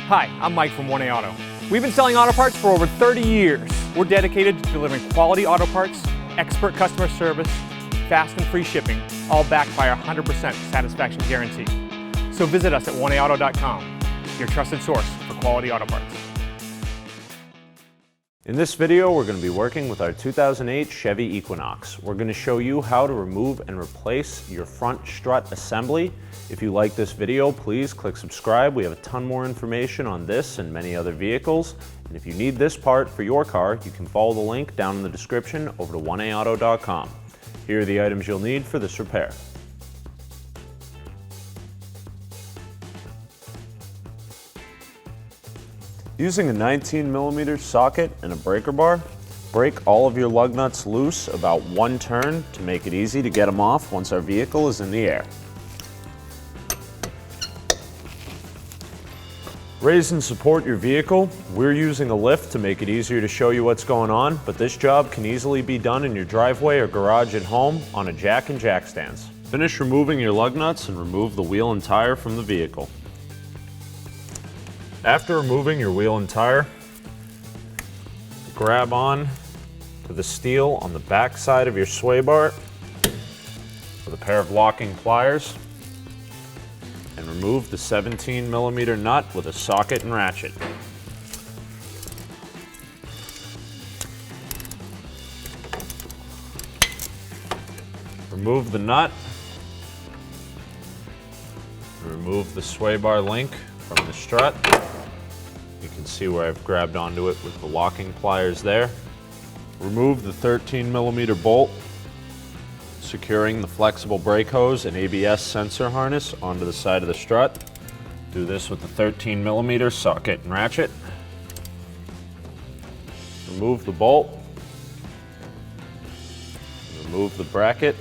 Hi, I'm Mike from 1A Auto. We've been selling auto parts for over 30 years. We're dedicated to delivering quality auto parts, expert customer service, fast and free shipping, all backed by our 100% satisfaction guarantee. So visit us at 1aauto.com, your trusted source for quality auto parts. In this video, we're going to be working with our 2008 Chevy Equinox. We're going to show you how to remove and replace your front strut assembly. If you like this video, please click subscribe. We have a ton more information on this and many other vehicles. And if you need this part for your car, you can follow the link down in the description over to 1aauto.com. Here are the items you'll need for this repair. Using a 19mm socket and a breaker bar, break all of your lug nuts loose about one turn to make it easy to get them off once our vehicle is in the air. Raise and support your vehicle. We're using a lift to make it easier to show you what's going on, but this job can easily be done in your driveway or garage at home on a jack and jack stands. Finish removing your lug nuts and remove the wheel and tire from the vehicle. After removing your wheel and tire, grab on to the steel on the back side of your sway bar with a pair of locking pliers and remove the 17mm nut with a socket and ratchet. Remove the nut and remove the sway bar link from the strut. You can see where I've grabbed onto it with the locking pliers there. Remove the 13mm bolt, securing the flexible brake hose and ABS sensor harness onto the side of the strut. Do this with the 13mm socket and ratchet. Remove the bolt. Remove the bracket.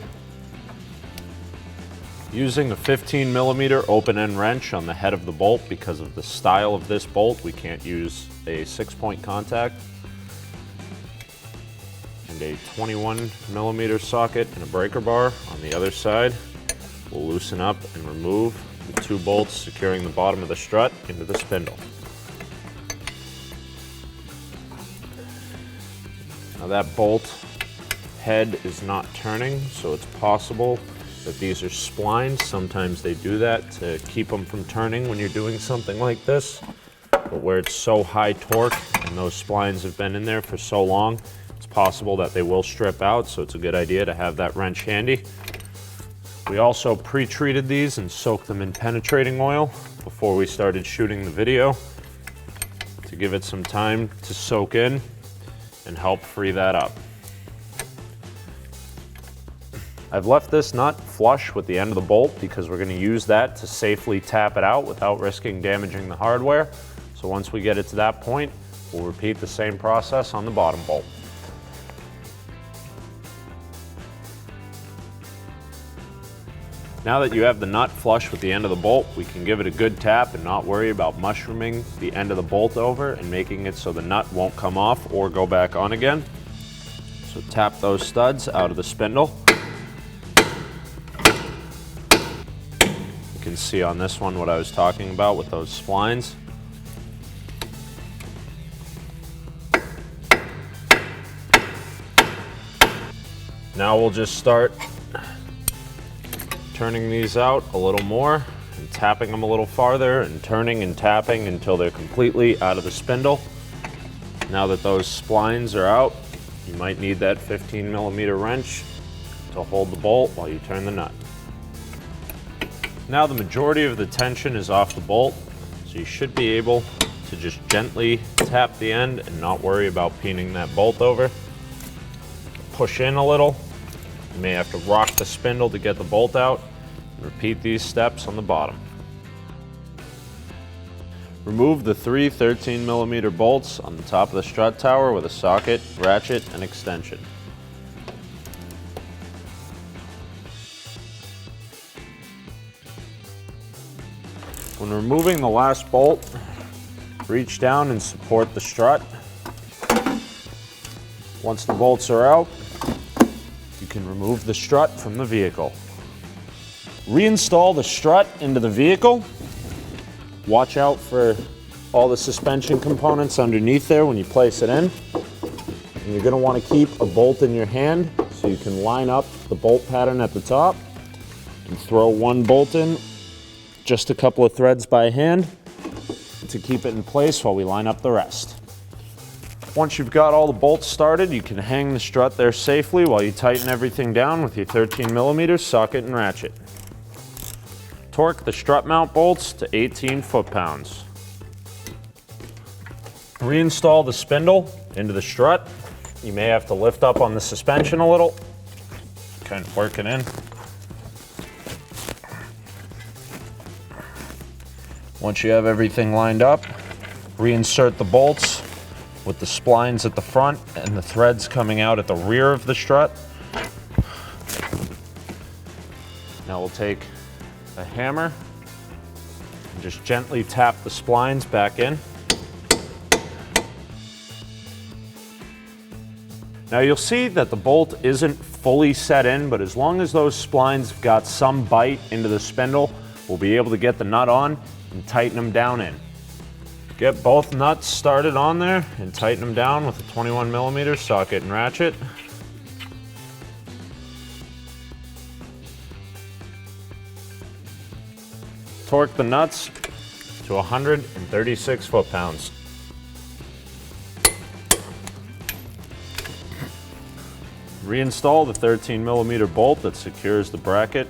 Using a 15mm open-end wrench on the head of the bolt because of the style of this bolt, we can't use a 6-point contact. And a 21mm socket and a breaker bar on the other side. We'll loosen up and remove the two bolts securing the bottom of the strut into the spindle. Now that bolt head is not turning, so it's possible that these are splines. Sometimes they do that to keep them from turning when you're doing something like this. But where it's so high torque and those splines have been in there for so long, it's possible that they will strip out, so it's a good idea to have that wrench handy. We also pre-treated these and soaked them in penetrating oil before we started shooting the video to give it some time to soak in and help free that up. I've left this nut flush with the end of the bolt because we're going to use that to safely tap it out without risking damaging the hardware. So once we get it to that point, we'll repeat the same process on the bottom bolt. Now that you have the nut flush with the end of the bolt, we can give it a good tap and not worry about mushrooming the end of the bolt over and making it so the nut won't come off or go back on again. So tap those studs out of the spindle. You can see on this one what I was talking about with those splines. Now we'll just start turning these out a little more and tapping them a little farther and turning and tapping until they're completely out of the spindle. Now that those splines are out, you might need that 15mm wrench to hold the bolt while you turn the nut. Now the majority of the tension is off the bolt, so you should be able to just gently tap the end and not worry about peening that bolt over. Push in a little. You may have to rock the spindle to get the bolt out. And repeat these steps on the bottom. Remove the three 13mm bolts on the top of the strut tower with a socket, ratchet, and extension. When removing the last bolt, reach down and support the strut. Once the bolts are out, you can remove the strut from the vehicle. Reinstall the strut into the vehicle. Watch out for all the suspension components underneath there when you place it in. And you're going to want to keep a bolt in your hand so you can line up the bolt pattern at the top and throw one bolt in, just a couple of threads by hand to keep it in place while we line up the rest. Once you've got all the bolts started, you can hang the strut there safely while you tighten everything down with your 13mm socket and ratchet. Torque the strut mount bolts to 18 foot-pounds. Reinstall the spindle into the strut. You may have to lift up on the suspension a little, kind of work it in. Once you have everything lined up, reinsert the bolts with the splines at the front and the threads coming out at the rear of the strut. Now we'll take a hammer and just gently tap the splines back in. Now you'll see that the bolt isn't fully set in, but as long as those splines have got some bite into the spindle, we'll be able to get the nut on and tighten them down in. Get both nuts started on there and tighten them down with a 21mm socket and ratchet. Torque the nuts to 136 foot-pounds. Reinstall the 13mm bolt that secures the bracket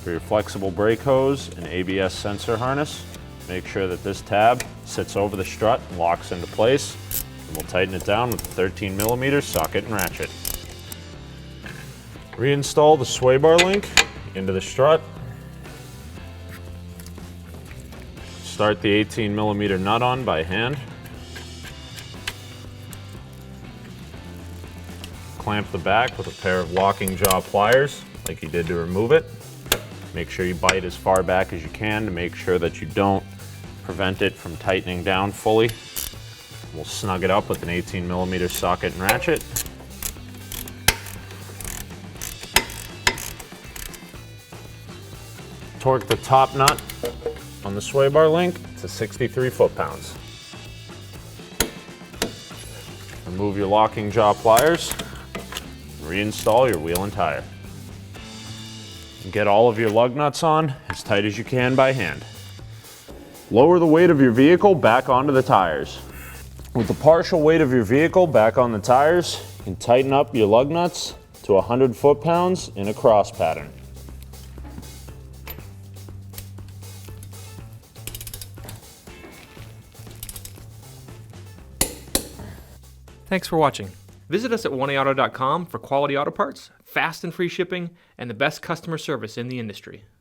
for your flexible brake hose and ABS sensor harness. Make sure that this tab sits over the strut and locks into place. And we'll tighten it down with the 13mm socket and ratchet. Reinstall the sway bar link into the strut. Start the 18mm nut on by hand. Clamp the back with a pair of locking jaw pliers like you did to remove it. Make sure you bite as far back as you can to make sure that you don't prevent it from tightening down fully. We'll snug it up with an 18mm socket and ratchet. Torque the top nut on the sway bar link to 63 foot-pounds. Remove your locking jaw pliers. Reinstall your wheel and tire. Get all of your lug nuts on as tight as you can by hand. Lower the weight of your vehicle back onto the tires. With the partial weight of your vehicle back on the tires, you can tighten up your lug nuts to 100 foot-pounds in a cross pattern. Thanks for watching. Visit us at 1AAuto.com for quality auto parts, fast and free shipping, and the best customer service in the industry.